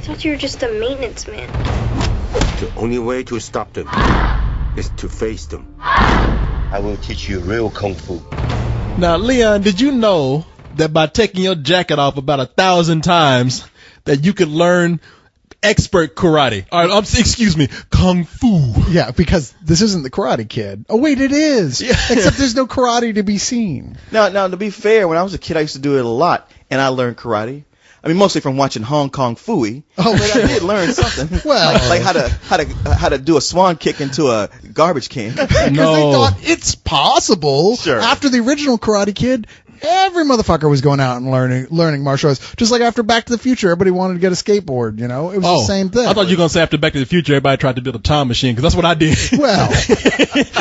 thought you were just a maintenance man. The only way to stop them is to face them. I will teach you real kung fu. Now, Leon, did you know that by taking your jacket off about 1,000 times that you could learn expert karate? Excuse me, kung fu. Yeah, because this isn't the Karate Kid. Oh, wait, it is. Yeah. Except there's no karate to be seen. Now, to be fair, when I was a kid, I used to do it a lot, and I learned karate. I mean, mostly from watching Hong Kong Phooey. Oh, but I did learn something. Well, like how to do a swan kick into a garbage can. Because they thought it's possible. Sure. After the original Karate Kid, every motherfucker was going out and learning martial arts. Just like after Back to the Future, everybody wanted to get a skateboard, you know? It was the same thing. I thought you were going to say after Back to the Future, everybody tried to build a time machine, because that's what I did. Well.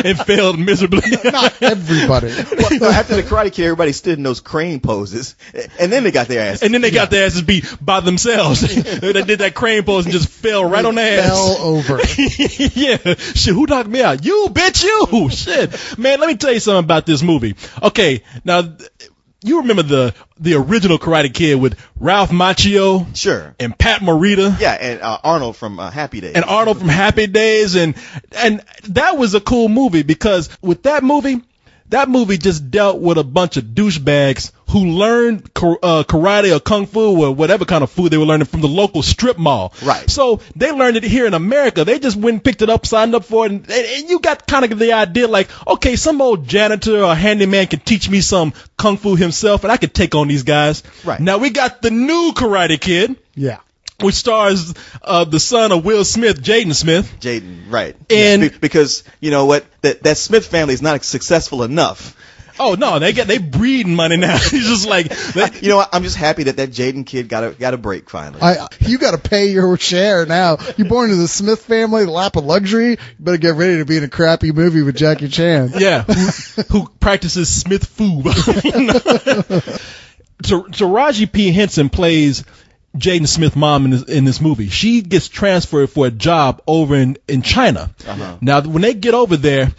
And failed miserably. Not everybody. Well, after the Karate Kid, everybody stood in those crane poses, and then they got their asses. And then they got their asses beat by themselves. They did that crane pose and just fell right on their ass. Fell over. Yeah. Shit, who knocked me out? You, bitch, you. Shit. Man, let me tell you something about this movie. Okay, now, you remember the original Karate Kid with Ralph Macchio? Sure. And Pat Morita? Yeah, and Arnold from Happy Days. And Arnold from Happy Days. And that was a cool movie, because with that movie just dealt with a bunch of douchebags who learned karate or kung fu or whatever kind of food they were learning from the local strip mall. Right. So they learned it here in America. They just went and picked it up, signed up for it, and you got kind of the idea like, okay, some old janitor or handyman can teach me some kung fu himself, and I could take on these guys. Right. Now we got the new Karate Kid. Yeah. Which stars the son of Will Smith, Jaden Smith. Jaden, right. And because, you know what, that Smith family is not successful enough. Oh no, they breeding money now. He's just like, you know what? I'm just happy that Jaden kid got a break finally. You got to pay your share now. You're born into the Smith family, the lap of luxury. You better get ready to be in a crappy movie with Jackie Chan. Yeah, who practices Smith Fu. Taraji P. Henson plays Jaden Smith's mom in this movie. She gets transferred for a job over in China. Uh-huh. Now, when they get over there,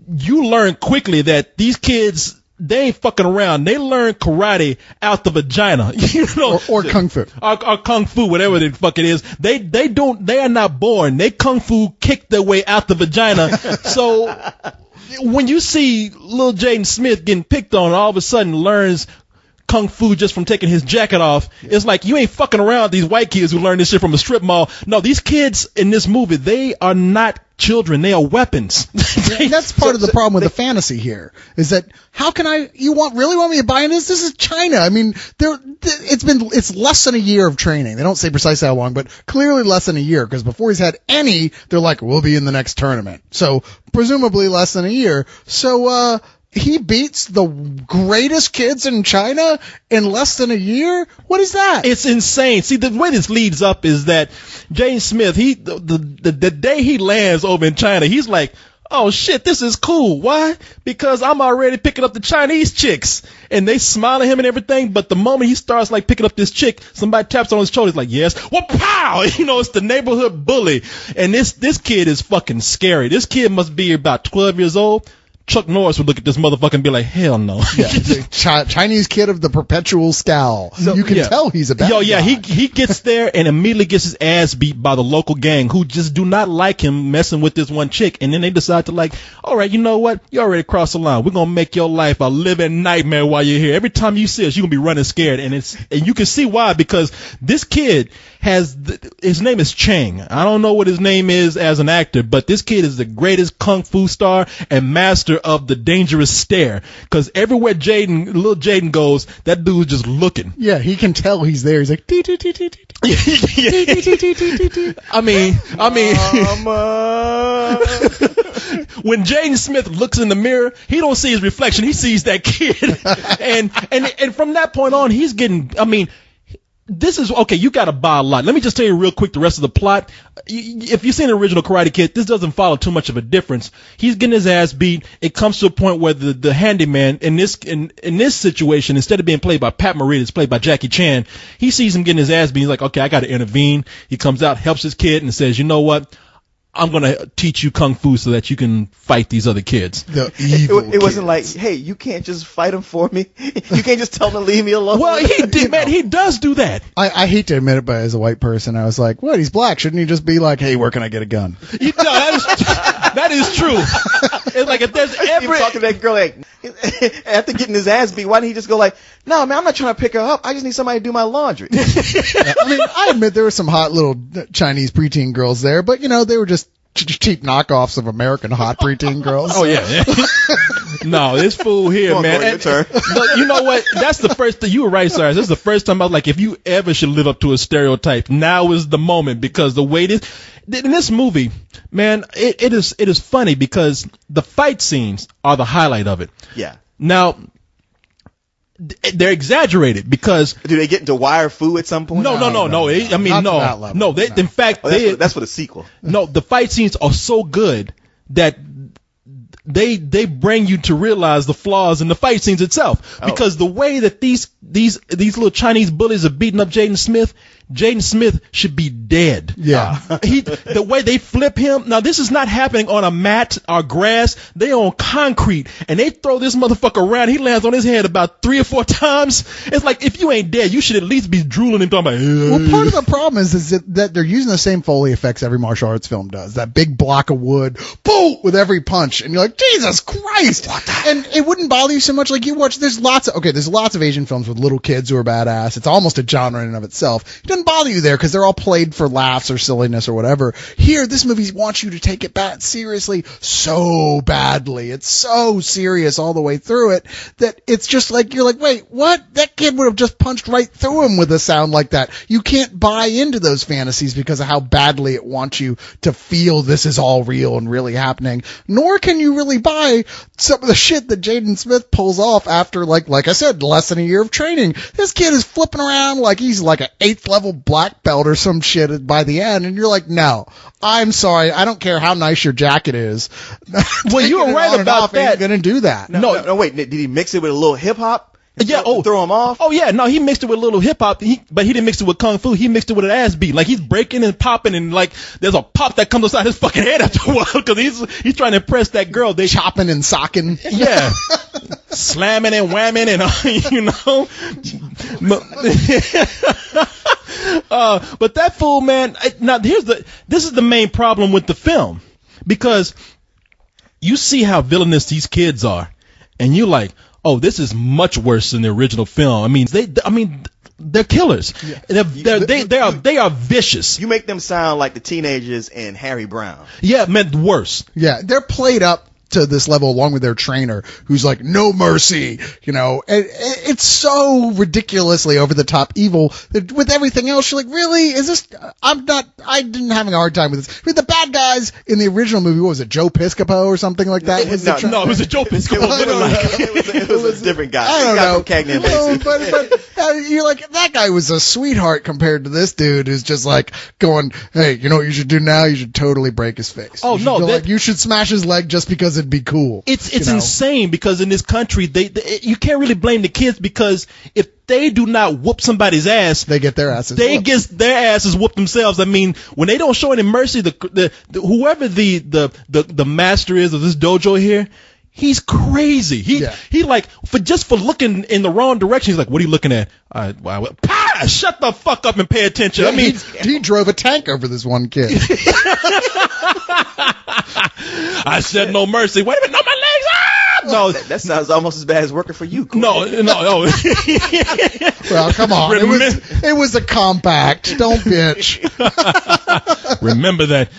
you learn quickly that these kids, they ain't fucking around. They learn karate out the vagina, you know, or kung fu, or kung fu, whatever the fuck it is. They are not born. They kung fu kick their way out the vagina. So when you see little Jaden Smith getting picked on, all of a sudden learns kung fu just from taking his jacket off, it's like you ain't fucking around these white kids who learn this shit from a strip mall. No, these kids in this movie, they are not children, they are weapons. That's part of the problem with the fantasy here, is that how can you really want me to buy into this? This is China. I mean, it's less than a year of training. They don't say precisely how long, but clearly less than a year, because before he's had any, they're like, we'll be in the next tournament. So presumably less than a year. So, he beats the greatest kids in China in less than a year? What is that? It's insane. See, the way this leads up is that Jaden Smith, the day he lands over in China, he's like, oh shit, this is cool. Why? Because I'm already picking up the Chinese chicks. And they smile at him and everything, but the moment he starts like picking up this chick, somebody taps on his shoulder, he's like, yes. Well, pow! You know, it's the neighborhood bully. And this kid is fucking scary. This kid must be about 12 years old. Chuck Norris would look at this motherfucker and be like, hell no. Yeah, Chinese kid of the perpetual scowl. So, you can tell he's a bad guy. Yeah, he gets there and immediately gets his ass beat by the local gang who just do not like him messing with this one chick. And then they decide to like, all right, you know what? You already crossed the line. We're going to make your life a living nightmare while you're here. Every time you see us, you're going to be running scared. And you can see why, because this kid his name is Chang. I don't know what his name is as an actor, but this kid is the greatest kung fu star and master of the dangerous stare. Because everywhere little Jaden goes, that dude's just looking. Yeah, he can tell he's there. He's like, I mean, when Jaden Smith looks in the mirror, he don't see his reflection. He sees that kid. and from that point on, he's getting, this is, okay, you gotta buy a lot. Let me just tell you real quick the rest of the plot. If you've seen the original Karate Kid, this doesn't follow too much of a difference. He's getting his ass beat. It comes to a point where the handyman in this situation, instead of being played by Pat Morita, it's played by Jackie Chan. He sees him getting his ass beat. He's like, okay, I gotta intervene. He comes out, helps his kid, and says, you know what? I'm gonna teach you kung fu so that you can fight these other kids. The evil It wasn't kids. like, hey, you can't just fight him for me. You can't just tell him to leave me alone. Well, he did, man. He does do that. I hate to admit it, but as a white person, I was like, what? He's black. Shouldn't he just be like, hey, where can I get a gun? That is true. It's like if there's He ever was talking to that girl like, after getting his ass beat, why didn't he just go like, no, man, I'm not trying to pick her up. I just need somebody to do my laundry. I mean, I admit there were some hot little Chinese preteen girls there, but, they were just cheap knockoffs of American hot preteen girls. Oh yeah. No, this fool here, Come on, man. Corey, your turn. Look, you know what? That's the first thing. You were right, Cyrus. This is the first time I was like, if you ever should live up to a stereotype, now is the moment, because the way this in this movie, man, it is funny because the fight scenes are the highlight of it. Yeah. Now, they're exaggerated because Do they get into wire fu at some point? no. I mean, Not to no, that level. no. In fact, Oh, that's for the sequel. no, the fight scenes are so good that they bring you to realize the flaws in the fight scenes itself. Because the way that these little Chinese bullies are beating up Jaden Smith should be dead. Yeah. The way they flip him. Now this is not happening on a mat or grass. They on concrete, and they throw this motherfucker around. He lands on his head about 3 or 4 times. It's like, if you ain't dead, you should at least be drooling and talking about. Well, part of the problem is that they're using the same Foley effects every martial arts film does. That big block of wood, boom, with every punch. And you're like, Jesus Christ. And it wouldn't bother you so much. Like, you watch, there's lots of Asian films with little kids who are badass. It's almost a genre in and of itself. It doesn't bother you there because they're all played for laughs or silliness or whatever. Here, this movie wants you to take it back seriously so badly. It's so serious all the way through it that it's just like, you're like, wait, what? That kid would have just punched right through him with a sound like that. You can't buy into those fantasies because of how badly it wants you to feel this is all real and really happening. Nor can you really buy some of the shit that Jaden Smith pulls off after, like I said, less than a year of training. This kid is flipping around like he's like an 8th level black belt or some shit by the end, and you're like, no, I'm sorry, I don't care how nice your jacket is. Well, you were right about that. Ain't gonna do that. No, wait. Did he mix it with a little hip hop? Yeah. Throw him off. Oh yeah. No, he mixed it with a little hip hop. But he didn't mix it with kung fu. He mixed it with an ass beat. Like, he's breaking and popping, and like there's a pop that comes inside his fucking head after a while because he's trying to impress that girl. They Chopping and socking. Yeah. Slamming and whamming and but that fool, man. Now this is the main problem with the film, because you see how villainous these kids are, and you're like, oh, this is much worse than the original film. I mean, they're killers. Yeah. They are vicious. You make them sound like the teenagers in Harry Brown. Yeah, man, worse. Yeah, they're played up to this level along with their trainer, who's like, no mercy, it's so ridiculously over the top evil that with everything else you're like, really, is this? I didn't have a hard time with this. I mean, the bad guys in the original movie, what was it, Joe Piscopo or something like that? It was a Joe Piscopo. It was a different guy. I don't know. From Cagney and Lacey. But you're like, that guy was a sweetheart compared to this dude who's just like going, hey, you know what you should do now? You should totally break his face. Oh, no. You should smash his leg just because it'd be cool. It's insane, because in this country, you can't really blame the kids, because if they do not whoop somebody's ass, they get their asses whooped. Get their asses whooped themselves. I mean, when they don't show any mercy, whoever the master is of this dojo here, he's crazy. He like, for looking in the wrong direction, he's like, what are you looking at? Shut the fuck up and pay attention. Yeah, I mean, he drove a tank over this one kid. I said no mercy. Wait a minute, no, my legs. No, that sounds almost as bad as working for you. Corey. No. Well, come on. It was a compact. Don't bitch. Remember that.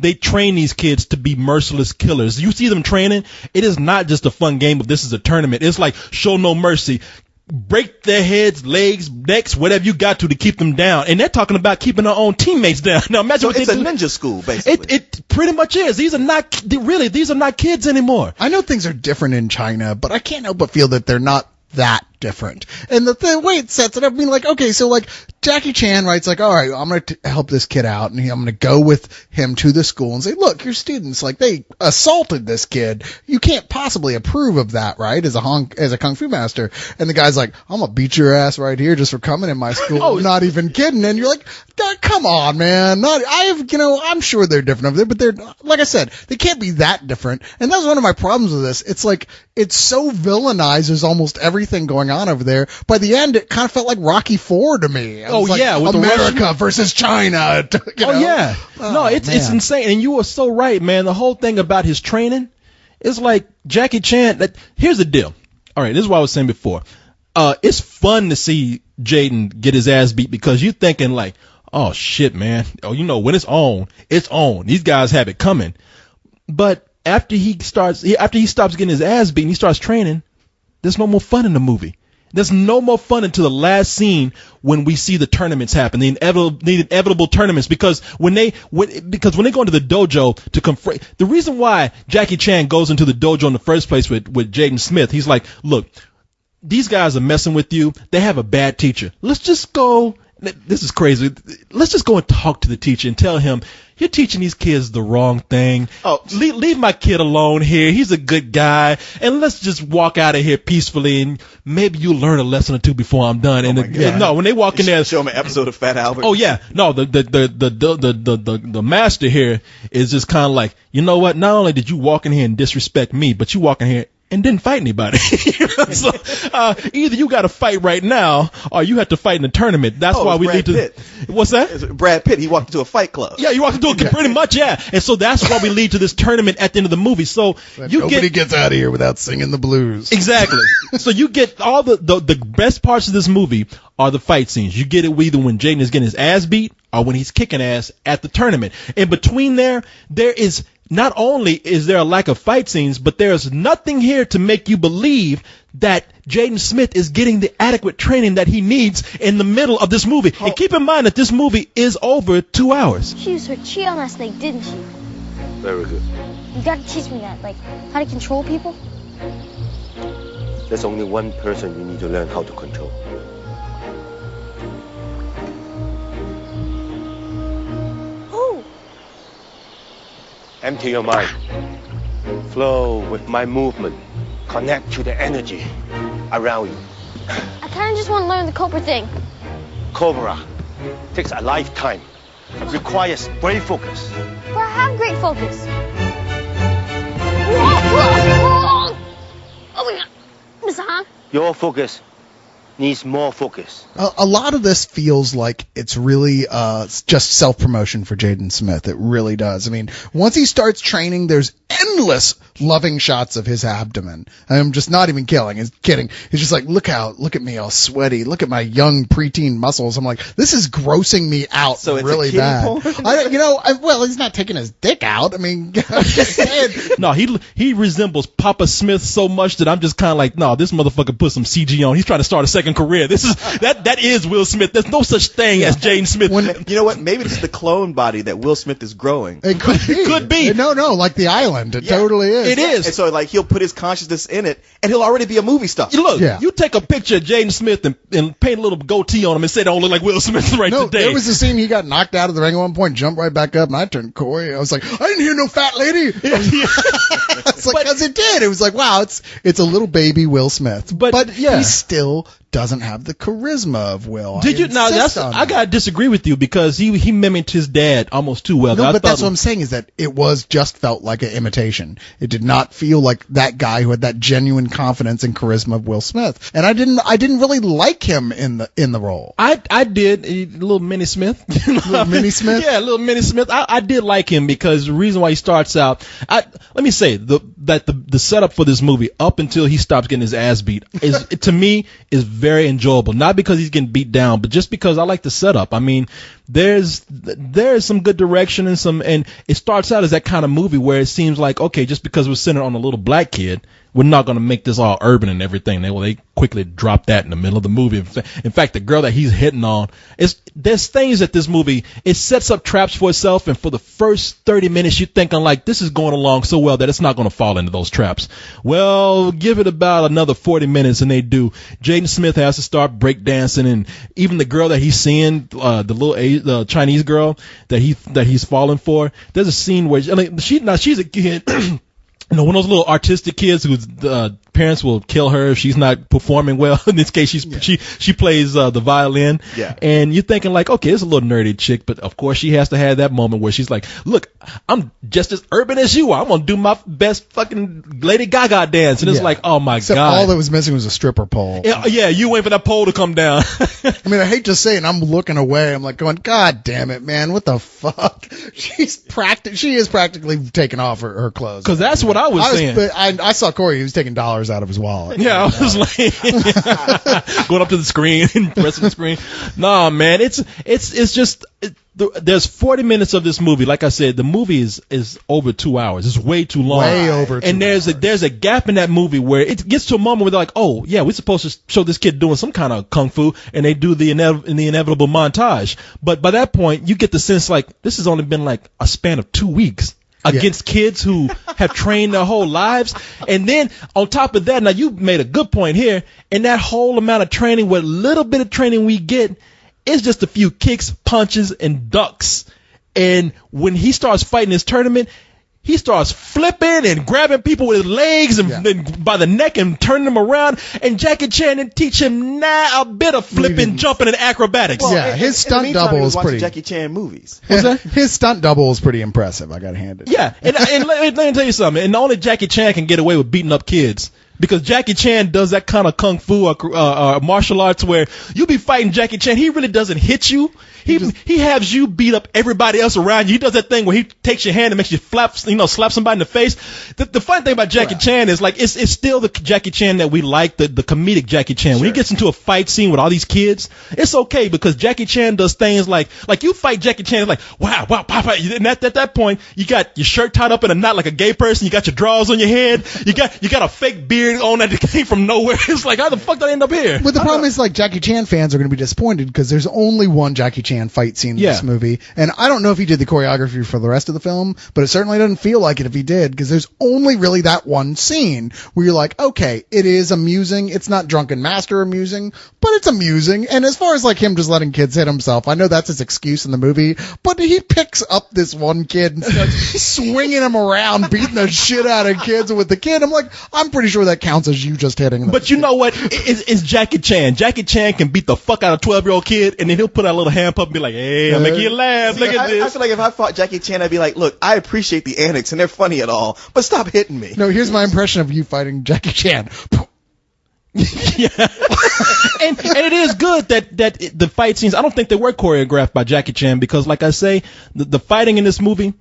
They train these kids to be merciless killers. You see them training. It is not just a fun game of this is a tournament. It's like show no mercy. Break their heads, legs, necks, whatever you got to keep them down. And they're talking about keeping their own teammates down. Now imagine so it's a ninja school, basically. It pretty much is. These are not kids anymore. I know things are different in China, but I can't help but feel that they're not that different. And the way it sets it up, I mean, like, okay, so like Jackie Chan writes like, all right, I'm going to help this kid out, and I'm going to go with him to the school and say, look, your students, like, they assaulted this kid. You can't possibly approve of that, right? As a kung fu master. And the guy's like, I'm going to beat your ass right here just for coming in my school. Oh, not even kidding. And you're like, come on, man. I'm sure they're different over there, but they're, like I said, they can't be that different. And that was one of my problems with this. It's like, it's so villainizes almost everything going on over there. By the end, it kind of felt like Rocky IV to me. Like, with America versus China. Yeah. It's insane. And you were so right, man. The whole thing about his training is like Jackie Chan. Here's the deal. All right, this is what I was saying before. It's fun to see Jaden get his ass beat because you're thinking like, oh shit, man. Oh, when it's on, it's on. These guys have it coming. But after he stops getting his ass beat and he starts training, there's no more fun in the movie. There's no more fun until the last scene when we see the tournaments happen, the inevitable tournaments, because when they go into the dojo to confront, the reason why Jackie Chan goes into the dojo in the first place with Jaden Smith, he's like, look, these guys are messing with you. They have a bad teacher. Let's just go. This is crazy. Let's just go and talk to the teacher and tell him, you're teaching these kids the wrong thing. Oh, leave my kid alone here. He's a good guy. And let's just walk out of here peacefully, and maybe you'll learn a lesson or two before I'm done. When they walk in there, show them an episode of Fat Albert. Oh yeah. No, the master here is just kind of like, you know what? Not only did you walk in here and disrespect me, but you walk in here and didn't fight anybody. So either you got to fight right now, or you have to fight in the tournament. That's why we lead to. Pitt. What's that? It's Brad Pitt. He walked into a fight club. Yeah, you walked into a pretty much, yeah. And so that's why we lead to this tournament at the end of the movie. So nobody gets out of here without singing the blues. Exactly. So you get all the best parts of this movie are the fight scenes. You get it either when Jaden is getting his ass beat or when he's kicking ass at the tournament. In between there is. Not only is there a lack of fight scenes, but there's nothing here to make you believe that Jaden Smith is getting the adequate training that he needs in the middle of this movie. And keep in mind that this movie is over 2 hours. She used her chi on that snake, didn't she? Very good. You gotta teach me that, like how to control people. There's only one person you need to learn how to control. Empty your mind. Flow with my movement. Connect to the energy around you. I kind of just want to learn the Cobra thing. Cobra takes a lifetime. It requires great focus. But I have great focus. Whoa. Oh my God. Miss Han? Your focus needs more focus. A lot of this feels like it's really just self-promotion for Jaden Smith. It really does. I mean, once he starts training, there's endless loving shots of his abdomen. I'm just not even kidding. He's just like, look at me all sweaty. Look at my young preteen muscles. I'm like, this is grossing me out so really it's a bad. Well, he's not taking his dick out. I mean, I'm just saying. No, he resembles Papa Smith so much that I'm just kind of like, no, this motherfucker put some CG on. He's trying to start a second career. This is that is Will Smith. There's no such thing as Jaden Smith. You know what? Maybe this is the clone body that Will Smith is growing. It could be. No, like The Island. It totally is. It is. And so like he'll put his consciousness in it, and he'll already be a movie star. You take a picture of Jaden Smith and paint a little goatee on him and say, "Don't look like Will Smith right today." There was a scene he got knocked out of the ring at one point, jumped right back up, and I turned Corey. I was like, I didn't hear no fat lady. It's like, because it did. It was like, wow, it's a little baby Will Smith, but he still doesn't have the charisma of Will. Did you? Now I gotta disagree with you because he mimicked his dad almost too well. No, but that's what I'm saying is that it just felt like an imitation. It did not feel like that guy who had that genuine confidence and charisma of Will Smith. And I didn't really like him in the role. I did. A little Mini Smith. Little Mini Smith? Yeah, little Mini Smith. I did like him because the reason why he starts out, let me say the setup for this movie up until he stops getting his ass beat to me is very enjoyable. Not because he's getting beat down, but just because I like the setup. I mean, there's some good direction and it starts out as that kind of movie where it seems like, okay, just because we're centered on a little black kid, we're not going to make this all urban and everything. They quickly drop that in the middle of the movie. In fact, the girl that he's hitting on, there's things that this movie, it sets up traps for itself, and for the first 30 minutes you're thinking like, this is going along so well that it's not going to fall into those traps. Well, give it about another 40 minutes and they do. Jaden Smith has to start breakdancing, and even the girl that he's seeing, the Chinese girl that he's falling for, there's a scene where she's a kid. You know, one of those little artistic kids whose parents will kill her if she's not performing well. In this case, she plays the violin. Yeah. And you're thinking like, okay, it's a little nerdy chick, but of course she has to have that moment where she's like, look, I'm just as urban as you are. I'm gonna do my best fucking Lady Gaga dance. And it's like, oh my Except God. all that was missing was a stripper pole. Yeah, you wait for that pole to come down. I mean, I hate to say it, I'm looking away. I'm like going, God damn it, man, what the fuck? She is practically taking off her clothes. Because that's what I was saying. I saw Corey, he was taking dollars out of his wallet. Yeah, I was like going up to the screen and pressing the screen. No, man, it's just there's 40 minutes of this movie. Like I said, the movie is over 2 hours. It's way too long. Way over 2 hours. And there's a gap in that movie where it gets to a moment where they're like, oh yeah, we're supposed to show this kid doing some kind of kung fu, and they do the inevitable montage. But by that point, you get the sense like this has only been like a span of 2 weeks. Against kids who have trained their whole lives. And then on top of that, now you made a good point here, and that whole amount of training, what little bit of training we get, is just a few kicks, punches, and ducks. And when he starts fighting this tournament, he starts flipping and grabbing people with his legs and by the neck and turning them around. And Jackie Chan didn't teach him a bit of flipping, jumping, and acrobatics. Well, his stunt double is pretty. Jackie Chan movies. His stunt double is pretty impressive. I gotta hand it. Yeah, and let me tell you something. And only Jackie Chan can get away with beating up kids. Because Jackie Chan does that kind of kung fu or martial arts where you be fighting Jackie Chan. He really doesn't hit you. He has you beat up everybody else around you. He does that thing where he takes your hand and makes you slap somebody in the face. The fun thing about Jackie Chan is like it's still the Jackie Chan that we like, the comedic Jackie Chan. When he gets into a fight scene with all these kids, it's okay because Jackie Chan does things like you fight Jackie Chan, it's like wow, pop. And at that point, you got your shirt tied up in a knot like a gay person. You got your drawers on your head. You got a fake beard on that came from nowhere. It's like, how the fuck did I end up here? But the problem is, like, Jackie Chan fans are going to be disappointed because there's only one Jackie Chan fight scene in this movie. And I don't know if he did the choreography for the rest of the film, but it certainly doesn't feel like it if he did because there's only really that one scene where you're like, okay, it is amusing. It's not Drunken Master amusing, but it's amusing. And as far as, like, him just letting kids hit himself, I know that's his excuse in the movie, but he picks up this one kid and starts swinging him around, beating the shit out of kids with the kid. I'm like, I'm pretty sure that counts as you just hitting them. But you know what? It's Jackie Chan. Jackie Chan can beat the fuck out of a 12-year-old kid, and then he'll put out a little hand pup and be like, hey, I'm making you laugh. Look at this. I feel like if I fought Jackie Chan, I'd be like, look, I appreciate the antics, and they're funny at all, but stop hitting me. No, here's my impression of you fighting Jackie Chan. Yeah. and it is good that the fight scenes, I don't think they were choreographed by Jackie Chan because, like I say, the fighting in this movie,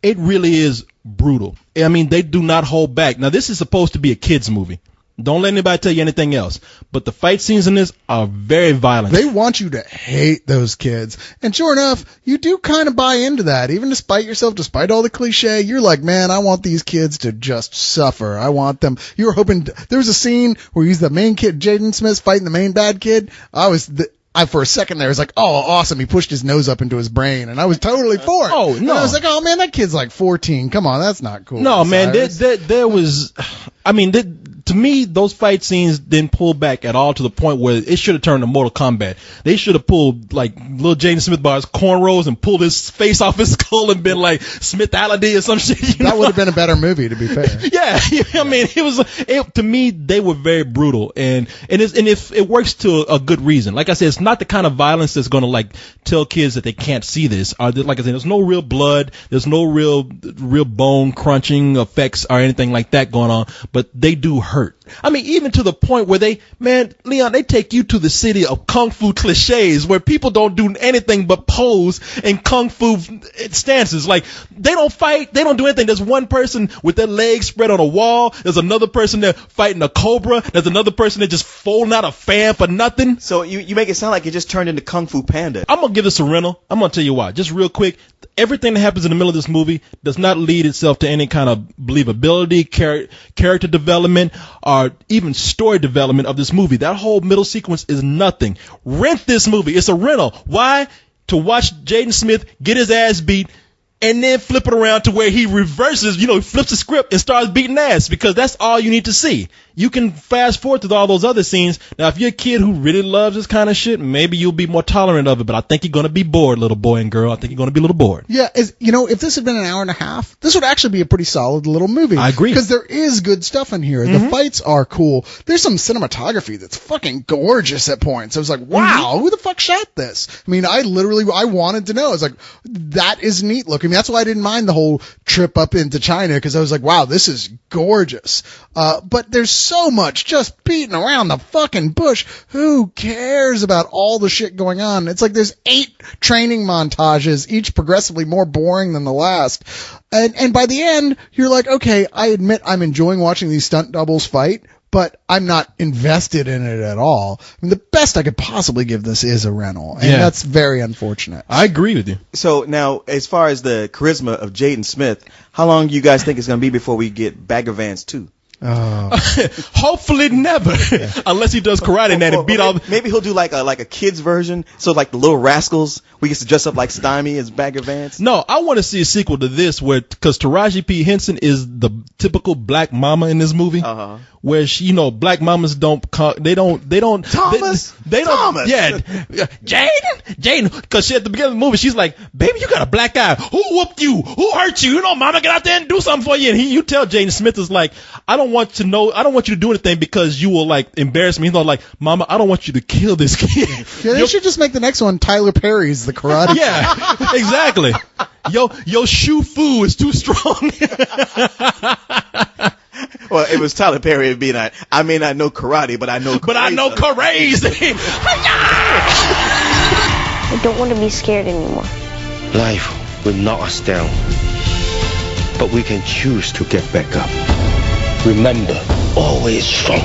it really is brutal. I mean, they do not hold back. Now, this is supposed to be a kid's movie. Don't let anybody tell you anything else. But the fight scenes in this are very violent. They want you to hate those kids. And sure enough, you do kind of buy into that. Even despite yourself, despite all the cliche, you're like, man, I want these kids to just suffer. I want them. You were hoping. There was a scene where he's the main kid, Jaden Smith, fighting the main bad kid. For a second there, I was like, oh, awesome. He pushed his nose up into his brain, and I was totally for it. Oh, no. And I was like, oh, man, that kid's like 14. Come on, that's not cool. No, man, there was, I mean, to me, those fight scenes didn't pull back at all to the point where it should have turned to Mortal Kombat. They should have pulled, like, little Jaden Smith by his cornrows and pulled his face off his skull and been like Smith-Ality or some shit. That would have been a better movie, to be fair. Yeah, I mean, to me, they were very brutal, and if it works to a good reason. Like I said, it's not the kind of violence that's going to, like, tell kids that they can't see this. Like I said, there's no real blood, there's no real bone crunching effects or anything like that going on, but they do hurt. I mean, even to the point where Leon, they take you to the city of kung fu cliches where people don't do anything but pose in kung fu stances. Like, they don't fight, they don't do anything. There's one person with their legs spread on a wall. There's another person there fighting a cobra. There's another person that just folding out a fan for nothing. So you make it sound like it just turned into Kung Fu Panda. I'm going to give this a rental. I'm going to tell you why. Just real quick. Everything that happens in the middle of this movie does not lead itself to any kind of believability, character development, or even story development of this movie. That whole middle sequence is nothing. Rent this movie. It's a rental. Why? To watch Jaden Smith get his ass beat and then flip it around to where he reverses, he flips the script and starts beating ass, because that's all you need to see. You can fast forward through all those other scenes. Now, if you're a kid who really loves this kind of shit, maybe you'll be more tolerant of it, but I think you're going to be bored, little boy and girl. I think you're going to be a little bored. Yeah, if this had been an hour and a half, this would actually be a pretty solid little movie. I agree. Because there is good stuff in here. The fights are cool. There's some cinematography that's fucking gorgeous at points. I was like, wow, who the fuck shot this? I mean, I wanted to know. I was like, that is neat looking. I mean, that's why I didn't mind the whole trip up into China, because I was like, wow, this is gorgeous. But there's so much just beating around the fucking bush. Who cares about all the shit going on? It's like there's 8 training montages, each progressively more boring than the last. And by the end, you're like, okay, I admit I'm enjoying watching these stunt doubles fight, but I'm not invested in it at all. I mean, the best I could possibly give this is a rental, and that's very unfortunate. I agree with you. So now, as far as the charisma of Jaden Smith, how long do you guys think it's going to be before we get Bagger Vance 2? Hopefully never, unless he does karate and beat all. Maybe he'll do like a kids version, so like the Little Rascals, we get to dress up like Stymie as Bagger Vance. No, I want to see a sequel to this because Taraji P. Henson is the typical black mama in this movie. Where she, black mamas don't Thomas, they don't, yeah, Jaden, because at the beginning of the movie, she's like, baby, you got a black eye. Who whooped you? Who hurt you? Mama, get out there and do something for you. And you tell Jaden Smith is like, I don't want you to do anything because you will like embarrass me. He's not like, Mama, I don't want you to kill this kid. Yeah, they should just make the next one Tyler Perry's The Karate. Yeah, exactly. Yo, Shu Fu is too strong. Well, it was Tyler Perry being like, I may not know karate, but I know crazy. But I know crazy. I don't want to be scared anymore. Life will knock us down, but we can choose to get back up. Remember, always strong.